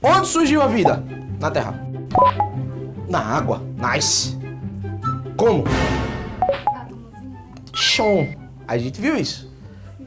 Onde surgiu a vida? Na Terra. Na água. Nice. Como? Chon. A gente viu isso.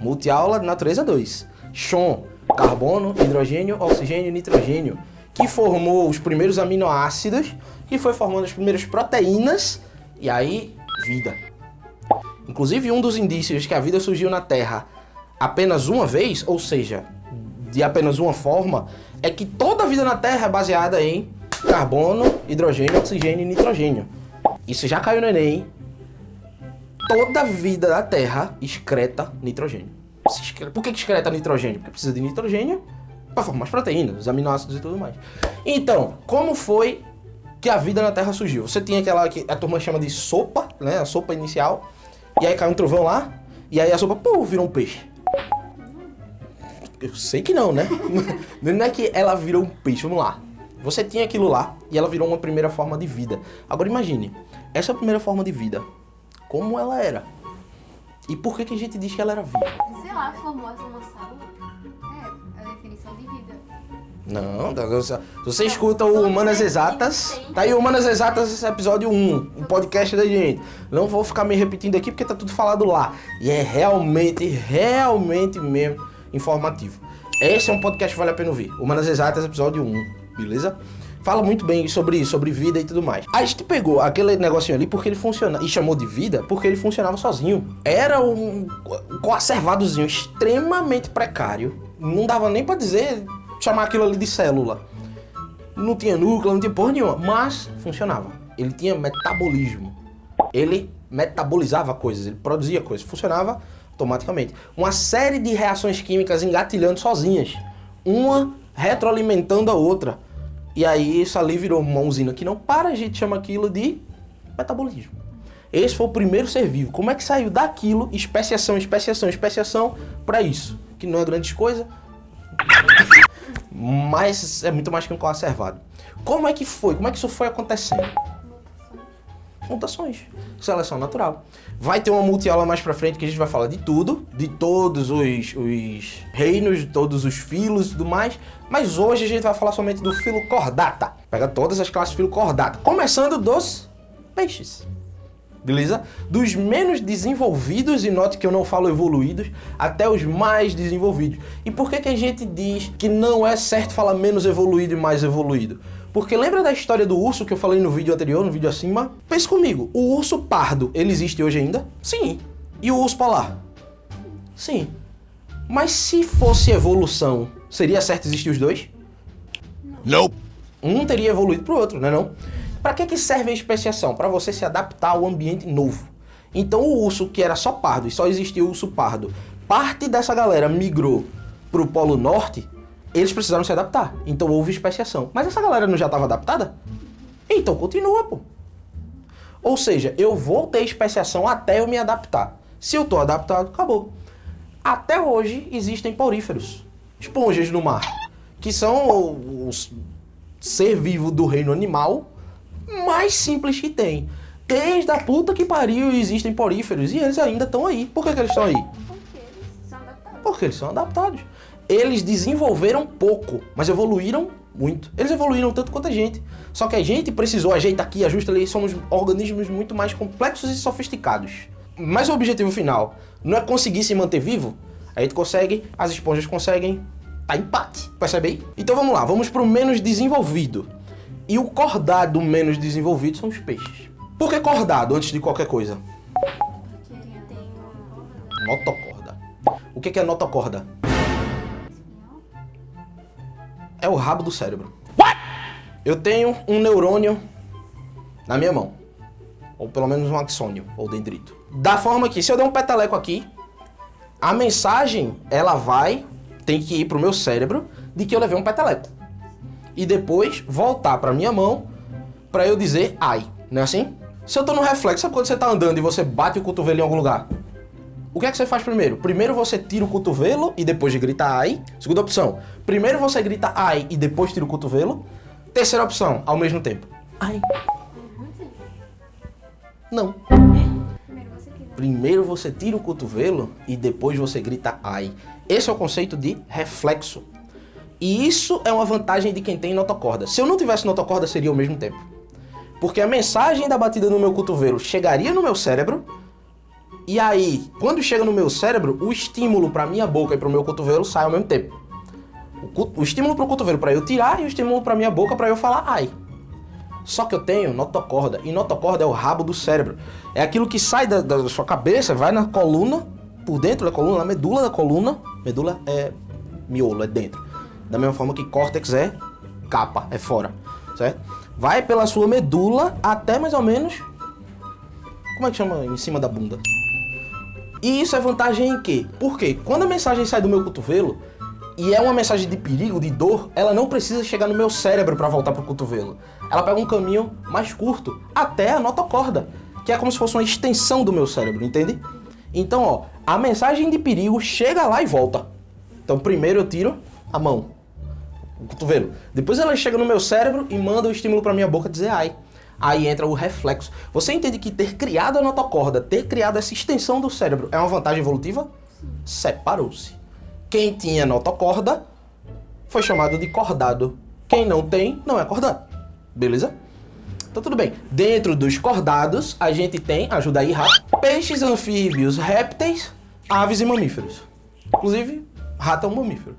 Multiaula de natureza 2. Chon. Carbono, hidrogênio, oxigênio e nitrogênio. Que formou os primeiros aminoácidos, que foi formando as primeiras proteínas, e aí, vida. Inclusive, um dos indícios que a vida surgiu na Terra apenas uma vez, ou seja, de apenas uma forma, é que toda a vida na Terra é baseada em carbono, hidrogênio, oxigênio e nitrogênio. Isso já caiu no Enem. Toda a vida da Terra excreta nitrogênio. Por que excreta nitrogênio? Porque precisa de nitrogênio para formar as proteínas, os aminoácidos e tudo mais. Então, como foi que a vida na Terra surgiu? Você tinha aquela que a turma chama de sopa, né? A sopa inicial. E aí caiu um trovão lá, e aí a sopa, virou um peixe. Eu sei que não, né? Não é que ela virou um peixe, vamos lá. Você tinha aquilo lá, e ela virou uma primeira forma de vida. Agora imagine, essa primeira forma de vida, como ela era? E por que a gente diz que ela era viva? Sei lá, formou uma célula. É, a definição de vida. Não, se você escuta o Humanas Exatas, tá aí o Humanas Exatas, episódio 1, o podcast da gente. Não vou ficar me repetindo aqui porque tá tudo falado lá. E é realmente mesmo informativo. Esse é um podcast que vale a pena ouvir. Humanas Exatas, episódio 1, beleza? Fala muito bem sobre isso, sobre vida e tudo mais. A gente pegou aquele negocinho ali porque ele funciona, e chamou de vida porque ele funcionava sozinho. Era um coacervadozinho extremamente precário. Não dava nem pra dizer, chamar aquilo ali de célula. Não tinha núcleo, não tinha porra nenhuma, mas funcionava. Ele tinha metabolismo. Ele metabolizava coisas, ele produzia coisas, funcionava automaticamente. Uma série de reações químicas engatilhando sozinhas. Uma retroalimentando a outra. E aí isso ali virou uma usina que não para, a gente chama aquilo de metabolismo. Esse foi o primeiro ser vivo. Como é que saiu daquilo, especiação, pra isso? Que não é grande coisa, mas é muito mais que um coacervado. Como é que foi? Como é que isso foi acontecendo? Mutações. Seleção natural. Vai ter uma multiaula mais pra frente que a gente vai falar de tudo, de todos os reinos, de todos os filos e tudo mais, mas hoje a gente vai falar somente do filo Chordata. Pega todas as classes filo Chordata, começando dos peixes. Beleza? Dos menos desenvolvidos, e note que eu não falo evoluídos, até os mais desenvolvidos. E por que a gente diz que não é certo falar menos evoluído e mais evoluído? Porque lembra da história do urso que eu falei no vídeo anterior, no vídeo acima? Pense comigo, o urso pardo, ele existe hoje ainda? Sim. E o urso polar? Sim. Mas se fosse evolução, seria certo existir os dois? Não. Um teria evoluído pro outro, né não? Para que serve a especiação? Para você se adaptar ao ambiente novo. Então o urso que era só pardo e só existia o urso pardo, parte dessa galera migrou pro Polo Norte, eles precisaram se adaptar. Então houve especiação. Mas essa galera não já estava adaptada? Então continua, pô. Ou seja, eu vou ter especiação até eu me adaptar. Se eu tô adaptado, acabou. Até hoje existem poríferos, esponjas no mar, que são os ser vivo do reino animal mais simples que tem. Desde a puta que pariu existem poríferos e eles ainda estão aí. Por que eles estão aí? Porque eles são adaptados. Porque eles são adaptados. Eles desenvolveram pouco, mas evoluíram muito. Eles evoluíram tanto quanto a gente. Só que a gente precisou, ajeita aqui, ajusta ali, somos organismos muito mais complexos e sofisticados. Mas o objetivo final não é conseguir se manter vivo. A gente consegue, as esponjas conseguem, tá empate, percebe aí? Então vamos lá, vamos pro menos desenvolvido. E o cordado menos desenvolvido são os peixes. Por que cordado antes de qualquer coisa? Porque ele tem uma... Notocorda. O que é notocorda? É o rabo do cérebro. What? Eu tenho um neurônio na minha mão. Ou pelo menos um axônio, ou dendrito. Da forma que, se eu der um peteleco aqui, a mensagem, ela tem que ir pro meu cérebro de que eu levei um peteleco. E depois voltar pra minha mão pra eu dizer ai. Não é assim? Se eu tô no reflexo, sabe quando você tá andando e você bate o cotovelo em algum lugar? O que é que você faz primeiro? Primeiro você tira o cotovelo e depois grita ai. Segunda opção, primeiro você grita ai e depois tira o cotovelo. Terceira opção, ao mesmo tempo. Ai. Não. Primeiro você tira o cotovelo e depois você grita ai. Esse é o conceito de reflexo. E isso é uma vantagem de quem tem notocorda. Se eu não tivesse notocorda, seria ao mesmo tempo. Porque a mensagem da batida no meu cotovelo chegaria no meu cérebro, e aí, quando chega no meu cérebro, o estímulo para minha boca e para o meu cotovelo sai ao mesmo tempo. O estímulo para o cotovelo para eu tirar e o estímulo para minha boca para eu falar ai. Só que eu tenho notocorda, e notocorda é o rabo do cérebro. É aquilo que sai da sua cabeça, vai na coluna, por dentro da coluna, na medula da coluna. Medula é miolo, é dentro. Da mesma forma que córtex é capa, é fora, certo? Vai pela sua medula até mais ou menos... Como é que chama? Em cima da bunda. E isso é vantagem em quê? Porque quando a mensagem sai do meu cotovelo, e é uma mensagem de perigo, de dor, ela não precisa chegar no meu cérebro para voltar pro cotovelo. Ela pega um caminho mais curto, até a notocorda, que é como se fosse uma extensão do meu cérebro, entende? Então, ó, a mensagem de perigo chega lá e volta. Então, primeiro eu tiro a mão, o cotovelo. Depois ela chega no meu cérebro e manda o estímulo para minha boca dizer ai. Aí entra o reflexo. Você entende que ter criado a notocorda, ter criado essa extensão do cérebro é uma vantagem evolutiva? Separou-se. Quem tinha notocorda foi chamado de cordado. Quem não tem, não é cordado. Beleza? Então tudo bem. Dentro dos cordados, a gente tem, ajuda aí, rato, peixes, anfíbios, répteis, aves e mamíferos. Inclusive, rato é um mamífero.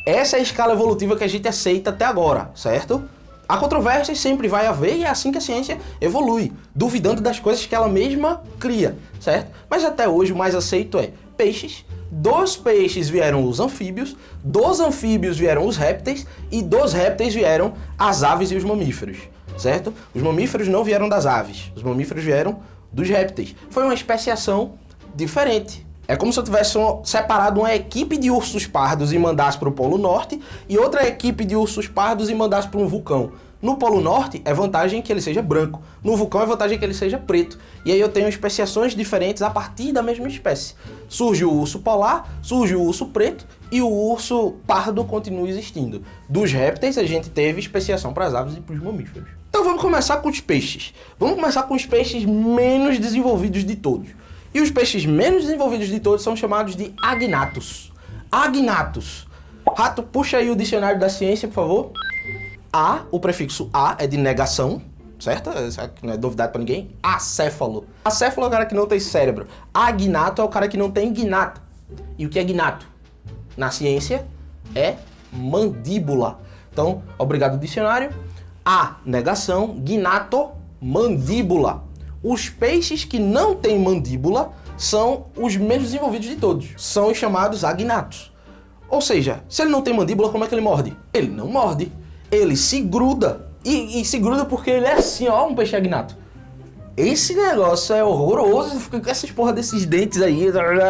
Essa é a escala evolutiva que a gente aceita até agora, certo? Há controvérsias, sempre vai haver, e é assim que a ciência evolui, duvidando das coisas que ela mesma cria, certo? Mas até hoje o mais aceito é peixes, dos peixes vieram os anfíbios, dos anfíbios vieram os répteis, e dos répteis vieram as aves e os mamíferos, certo? Os mamíferos não vieram das aves, os mamíferos vieram dos répteis. Foi uma especiação diferente. É como se eu tivesse separado uma equipe de ursos pardos e mandasse para o Polo Norte e outra equipe de ursos pardos e mandasse para um vulcão. No Polo Norte é vantagem que ele seja branco, no vulcão é vantagem que ele seja preto. E aí eu tenho especiações diferentes a partir da mesma espécie. Surge o urso polar, surge o urso preto e o urso pardo continua existindo. Dos répteis a gente teve especiação para as aves e para os mamíferos. Então vamos começar com os peixes. Vamos começar com os peixes menos desenvolvidos de todos. E os peixes menos desenvolvidos de todos são chamados de agnatos. Agnatos. Rato, puxa aí o dicionário da ciência, por favor. A, o prefixo A é de negação, certo? Isso não é novidade pra ninguém. Acéfalo. Acéfalo é o cara que não tem cérebro. Agnato é o cara que não tem gnato. E o que é gnato? Na ciência é mandíbula. Então, obrigado dicionário. A, negação. Gnato, mandíbula. Os peixes que não têm mandíbula são os menos desenvolvidos de todos. São os chamados agnatos. Ou seja, se ele não tem mandíbula, como é que ele morde? Ele não morde. Ele se gruda. E se gruda porque ele é assim, ó, um peixe agnato. Esse negócio é horroroso. Fica com essas porra desses dentes aí,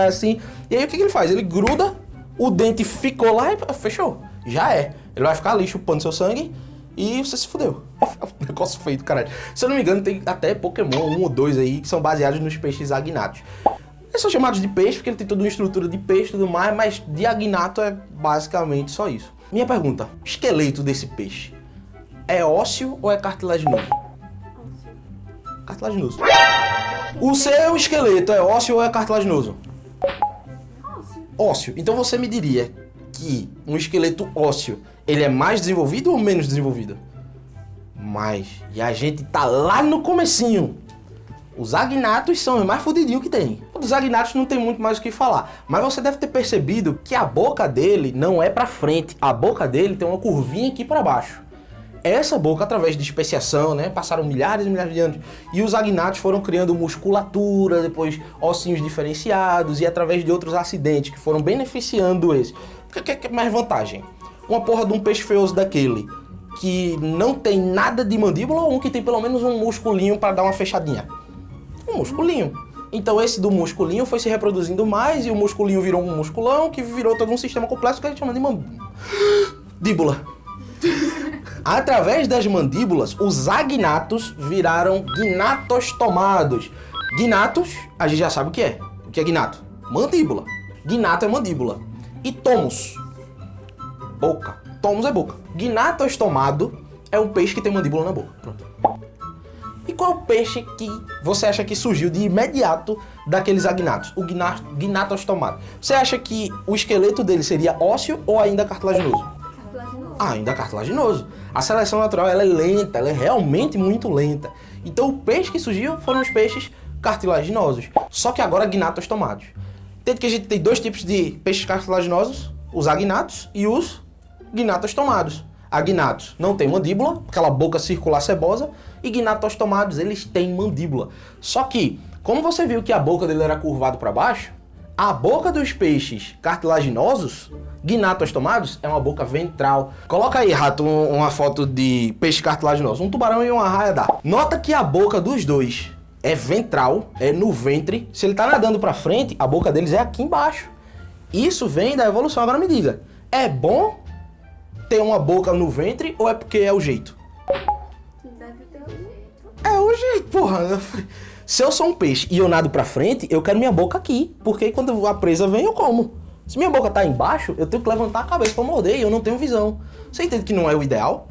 assim. E aí o que ele faz? Ele gruda, o dente ficou lá e fechou. Já é. Ele vai ficar ali chupando seu sangue e você se fudeu. Um negócio feio do caralho. Se eu não me engano, tem até Pokémon 1 ou 2 aí que são baseados nos peixes agnatos. Eles são chamados de peixe porque ele tem toda uma estrutura de peixe e tudo mais, mas de agnato é basicamente só isso. Minha pergunta, o esqueleto desse peixe é ósseo ou é cartilaginoso? Cartilaginoso. O seu esqueleto é ósseo ou é cartilaginoso? Ósseo. Então você me diria que um esqueleto ósseo, ele é mais desenvolvido ou menos desenvolvido? Mais. E a gente tá lá no comecinho. Os agnatos são os mais fudidinhos que tem. Os agnatos não tem muito mais o que falar. Mas você deve ter percebido que a boca dele não é pra frente. A boca dele tem uma curvinha aqui pra baixo. Essa boca, através de especiação, né, passaram milhares e milhares de anos. E os agnatos foram criando musculatura, depois ossinhos diferenciados e através de outros acidentes que foram beneficiando esse. O que é mais vantagem? Uma porra de um peixe feioso daquele que não tem nada de mandíbula ou um que tem pelo menos um musculinho para dar uma fechadinha? Um musculinho. Então esse do musculinho foi se reproduzindo mais e o musculinho virou um musculão que virou todo um sistema complexo que a gente chama de mandíbula. Através das mandíbulas, os agnatos viraram gnatostomados. Gnatos, a gente já sabe o que é. O que é gnato? Mandíbula. Gnato é mandíbula. E tomus, boca. Tomus é boca. Gnatostomado é um peixe que tem mandíbula na boca. Pronto. E qual é o peixe que você acha que surgiu de imediato daqueles agnatos? O gnatostomado. Você acha que o esqueleto dele seria ósseo ou ainda cartilaginoso? ainda cartilaginoso. A seleção natural ela é lenta, ela é realmente muito lenta. Então o peixe que surgiu foram os peixes cartilaginosos. Só que agora gnatostomados. Entende que a gente tem dois tipos de peixes cartilaginosos, os agnatos e os gnatostomados. Agnatos não tem mandíbula, aquela boca circular cebosa, e gnatostomados, eles têm mandíbula. Só que, como você viu que a boca dele era curvada para baixo, a boca dos peixes cartilaginosos, gnatostomados, é uma boca ventral. Coloca aí, Rato, uma foto de peixe cartilaginoso, um tubarão e uma arraia-d'água. Nota que a boca dos dois é ventral, é no ventre. Se ele tá nadando para frente, a boca deles é aqui embaixo. Isso vem da evolução. Agora me diga, é bom ter uma boca no ventre ou é porque é o jeito? Deve ter o jeito. É o jeito, porra. Se eu sou um peixe e eu nado pra frente, eu quero minha boca aqui. Porque quando a presa vem, eu como. Se minha boca tá embaixo, eu tenho que levantar a cabeça pra morder e eu não tenho visão. Você entende que não é o ideal?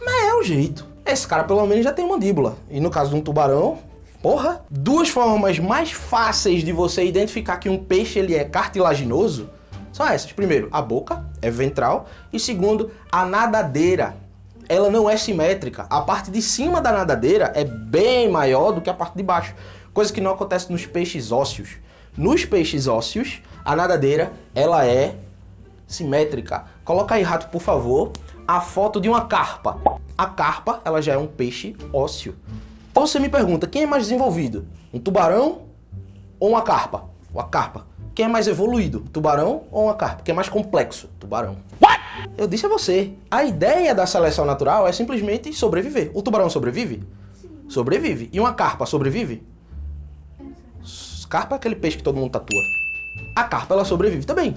Mas é o jeito. Esse cara pelo menos já tem mandíbula. E no caso de um tubarão, porra. Duas formas mais fáceis de você identificar que um peixe ele é cartilaginoso são essas. Primeiro, a boca é ventral. E segundo, a nadadeira. Ela não é simétrica. A parte de cima da nadadeira é bem maior do que a parte de baixo. Coisa que não acontece nos peixes ósseos. Nos peixes ósseos, a nadadeira, ela é simétrica. Coloca aí, Rato, por favor, a foto de uma carpa. A carpa, ela já é um peixe ósseo. Então você me pergunta, quem é mais desenvolvido? Um tubarão ou uma carpa? Uma carpa. Quem é mais evoluído? Tubarão ou uma carpa? Quem é mais complexo? Tubarão. What? Eu disse a você, a ideia da seleção natural é simplesmente sobreviver. O tubarão sobrevive? Sim. Sobrevive. E uma carpa sobrevive? Carpa é aquele peixe que todo mundo tatua. A carpa, ela sobrevive também.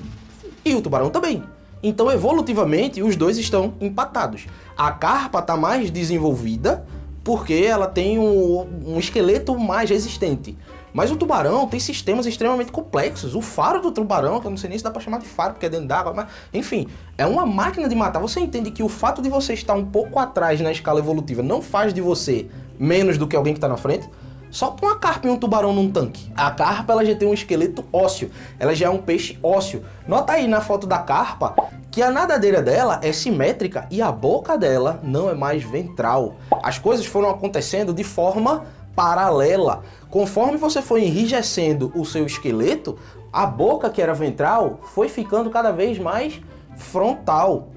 E o tubarão também. Então, evolutivamente, os dois estão empatados. A carpa está mais desenvolvida porque ela tem um esqueleto mais resistente. Mas o tubarão tem sistemas extremamente complexos. O faro do tubarão, que eu não sei nem se dá pra chamar de faro, porque é dentro d'água, mas enfim, é uma máquina de matar. Você entende que o fato de você estar um pouco atrás na escala evolutiva não faz de você menos do que alguém que está na frente? Só com a carpa e um tubarão num tanque. A carpa, ela já tem um esqueleto ósseo. Ela já é um peixe ósseo. Nota aí na foto da carpa que a nadadeira dela é simétrica e a boca dela não é mais ventral. As coisas foram acontecendo de forma paralela. Conforme você foi enrijecendo o seu esqueleto, a boca que era ventral foi ficando cada vez mais frontal.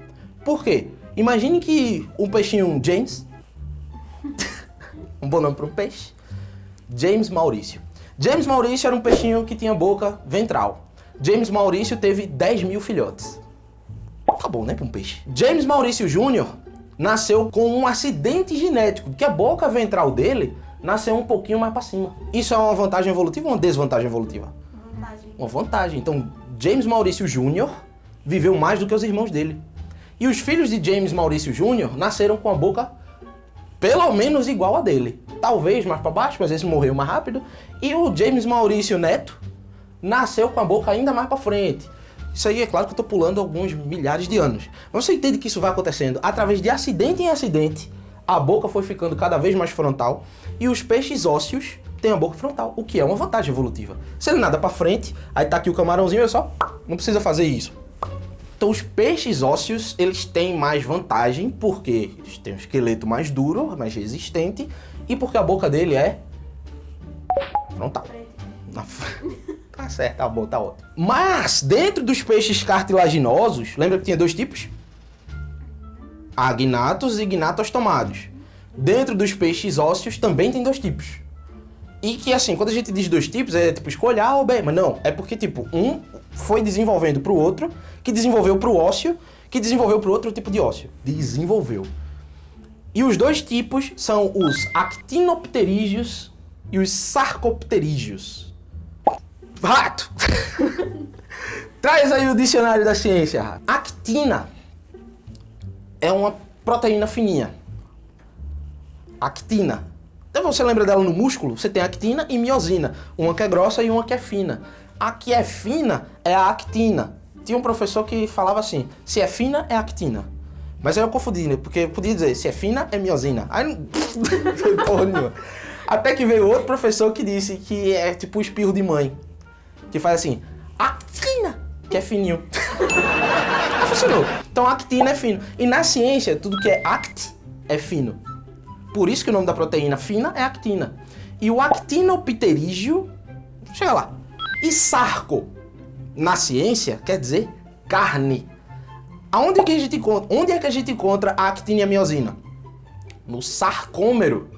Por quê? Imagine que um peixinho James, um bom nome para um peixe, James Maurício. James Maurício era um peixinho que tinha boca ventral. James Maurício teve 10 mil filhotes. Tá bom, né, para um peixe. James Maurício Jr. nasceu com um acidente genético, que a boca ventral dele nasceu um pouquinho mais para cima. Isso é uma vantagem evolutiva ou uma desvantagem evolutiva? Vantagem. Uma vantagem. Então, James Maurício Jr. viveu mais do que os irmãos dele. E os filhos de James Maurício Jr. nasceram com a boca pelo menos igual a dele. Talvez mais para baixo, mas esse morreu mais rápido. E o James Maurício Neto nasceu com a boca ainda mais para frente. Isso aí é claro que eu tô pulando alguns milhares de anos. Mas você entende que isso vai acontecendo através de acidente em acidente. A boca foi ficando cada vez mais frontal e os peixes ósseos têm a boca frontal, o que é uma vantagem evolutiva. Se ele nada para frente, aí tá aqui o camarãozinho, olha só, não precisa fazer isso. Então os peixes ósseos, eles têm mais vantagem porque eles têm um esqueleto mais duro, mais resistente e porque a boca dele é frontal. Tá certo, tá bom, tá ótimo. Mas dentro dos peixes cartilaginosos, lembra que tinha dois tipos? Agnatos e gnatostomados. Dentro dos peixes ósseos também tem dois tipos. E que assim, quando a gente diz dois tipos, é tipo escolher A ou B, mas não, é porque tipo, um foi desenvolvendo pro outro, que desenvolveu pro ósseo, que desenvolveu pro outro tipo de ósseo. Desenvolveu. E os dois tipos são os actinopterídeos e os sarcopterídeos. Rato! Traz aí o dicionário da ciência, Rato. Actina é uma proteína fininha. Actina. Então você lembra dela no músculo? Você tem actina e miosina. Uma que é grossa e uma que é fina. A que é fina é a actina. Tinha um professor que falava assim, se é fina é actina. Mas aí eu confundi, né? Porque eu podia dizer, se é fina é miosina. Aí não foi porra nenhuma. Até que veio outro professor que disse que é tipo o espirro de mãe. Que faz assim, actina, que é fininho. Não funcionou. Então actina é fino. E na ciência, tudo que é act é fino. Por isso que o nome da proteína fina é actina. E o actinopterígio, chega lá. E sarco, na ciência, quer dizer carne. Onde é que a gente encontra a actina e a miosina? No sarcômero.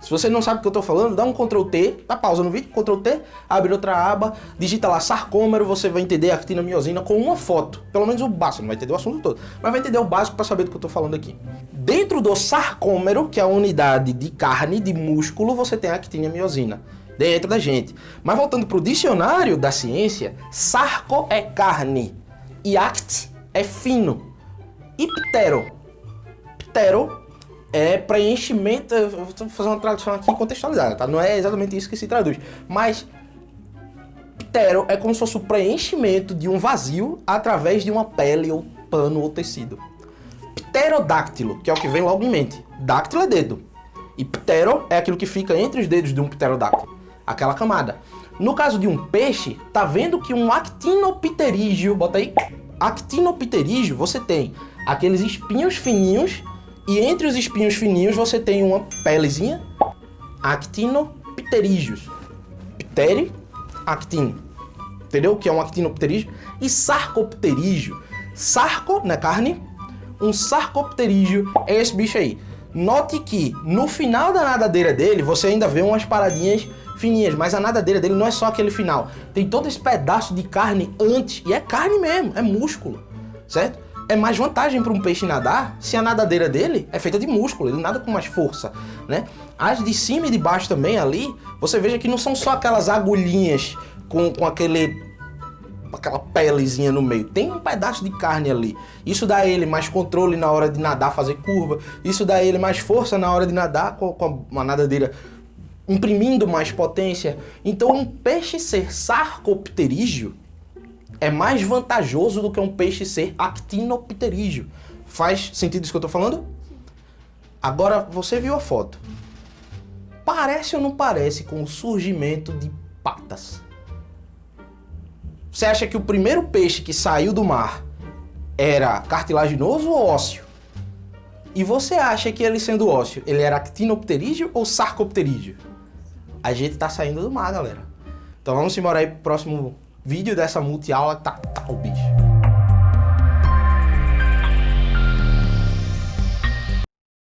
Se você não sabe o que eu tô falando, dá um Ctrl T, dá pausa no vídeo, Ctrl T, abre outra aba, digita lá sarcômero, você vai entender a actina e a miosina com uma foto. Pelo menos o básico, não vai entender o assunto todo, mas vai entender o básico para saber do que eu tô falando aqui. Dentro do sarcômero, que é a unidade de carne, de músculo, você tem a actina e a miosina. Dentro da gente. Mas voltando pro dicionário da ciência, sarco é carne e act é fino. E ptero? Ptero é preenchimento, eu vou fazer uma tradução aqui contextualizada, tá? Não é exatamente isso que se traduz, mas ptero é como se fosse o preenchimento de um vazio através de uma pele ou pano ou tecido. Pterodáctilo, que é o que vem logo em mente. Dáctilo é dedo. E ptero é aquilo que fica entre os dedos de um pterodáctilo, aquela camada. No caso de um peixe, tá vendo que um actinopterígio, bota aí, actinopterígio, você tem aqueles espinhos fininhos. E entre os espinhos fininhos você tem uma pelezinha, actinopterígios. Ptere, actino. Entendeu? Que é um actinopterígio. E sarcopterígio. Sarco, na carne. Um sarcopterígio é esse bicho aí. Note que no final da nadadeira dele você ainda vê umas paradinhas fininhas, mas a nadadeira dele não é só aquele final. Tem todo esse pedaço de carne antes, e é carne mesmo, é músculo, certo? É mais vantagem para um peixe nadar se a nadadeira dele é feita de músculo, ele nada com mais força, né? As de cima e de baixo também ali, você veja que não são só aquelas agulhinhas com aquela pelezinha no meio. Tem um pedaço de carne ali. Isso dá a ele mais controle na hora de nadar, fazer curva. Isso dá a ele mais força na hora de nadar com uma nadadeira imprimindo mais potência. Então um peixe ser sarcopterígio é mais vantajoso do que um peixe ser actinopterígio. Faz sentido isso que eu tô falando? Agora, você viu a foto. Parece ou não parece com o surgimento de patas? Você acha que o primeiro peixe que saiu do mar era cartilaginoso ou ósseo? E você acha que ele sendo ósseo, ele era actinopterígio ou sarcopterígio? A gente tá saindo do mar, galera. Então vamos embora aí pro próximo vídeo dessa multi-aula que tá o bicho.